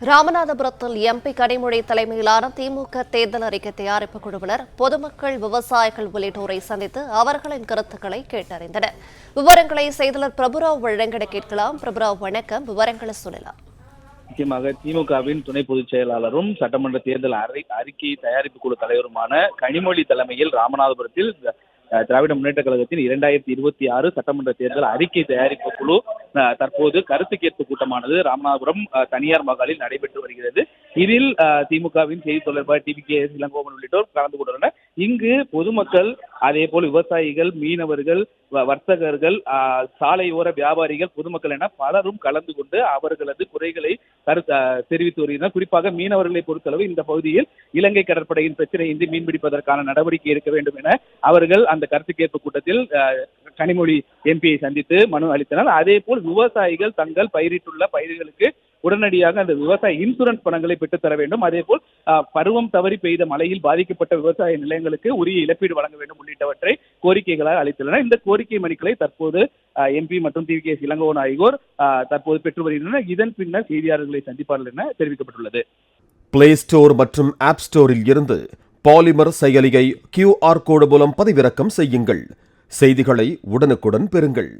ராமநாதபுரத்தில் எம்பி கனிமொழி தலைமையிலான திமுக தேர்தல் அறிக்கை தயாரிப்பு குழுவினர் பொதுமக்கள், விவசாயிகள் உள்ளிட்டோரை சந்தித்து அவர்களின் கருத்துக்களை கேட்டறிந்தனர். விவரங்களை செய்தியாளர் பிரபுராவ் வழங்கிட கேட்கலாம். பிரபுராவ், வணக்கம். விவரங்களை சொல்லலாம். முக்கியமாக திமுகவின் துணை பொதுச் செயலாளரும் சட்டமன்ற தேர்தல் அறிக்கை தயாரிப்பு குழு தலைவருமான கனிமொழி தலைமையில் ராமநாதபுரத்தில் திராவிட முன்னேற்ற கழகத்தின் 2026 சட்டமன்ற தேர்தல் அறிக்கை தயாரிப்பு குழு தற்போது கருத்து கேட்பு கூட்டமானது ராமநாதபுரம் தனியார் மகாலில் நடைபெற்று வருகிறது. இதில் திமுகவின் செய்தி தொடர்பாளர் TVKS இளங்கோவன் உள்ளிட்டோர் கலந்து கொண்டுள்ளனர். இங்கு பொதுமக்கள், அதே போல் விவசாயிகள், மீனவர்கள், வர்த்தகர்கள், சாலையோர வியாபாரிகள், பொதுமக்கள் என பலரும் கலந்து கொண்டு அவர்களது குறைகளை தெரிவித்து வருகின்றனர். குறிப்பாக மீனவர்களை பொறுத்தளவு இந்த பகுதியில் இலங்கை கடற்படையின் பிரச்சனையின்றி மீன்பிடிப்பதற்கான நடவடிக்கை எடுக்க வேண்டும் என அவர்கள் அந்த கருத்து கேட்பு கூட்டத்தில் கனிமொழி எம்பியை சந்தித்து மனு அளித்தனர். அதே போல் விவசாயிகள் தங்கள் பயிரிட்டுள்ள பயிர்களுக்கு உடனடியாக அந்த விவசாய இன்சூரன்ஸ் பணங்களை பெற்றுத்தர வேண்டும். அதே போல் பருவம் தவறி பெய்த மழையில் பாதிக்கப்பட்ட விவசாய நிலையங்களுக்கு உரிய இழப்பீடு வழங்க வேண்டும் உள்ளிட்டவற்றை கோரிக்கைகளாக அளித்துள்ளனர். இந்த கோரிக்கை மனுக்களை தற்போது எம்பி மற்றும் TVKS இளங்கோவன் ஆகியோர் தற்போது பெற்று வருகின்றனர். இதன் பின்னர் செய்தியாளர்களை சந்திப்பார்கள் என தெரிவிக்கப்பட்டுள்ளது. பிளே ஸ்டோர் மற்றும் ஆப் ஸ்டோரில் இருந்து பாலிமர் செயலியை QR கோடு மூலம் பதிவிறக்கம் செய்யுங்கள். செய்திகளை உடனுக்குடன் பெறுங்கள்.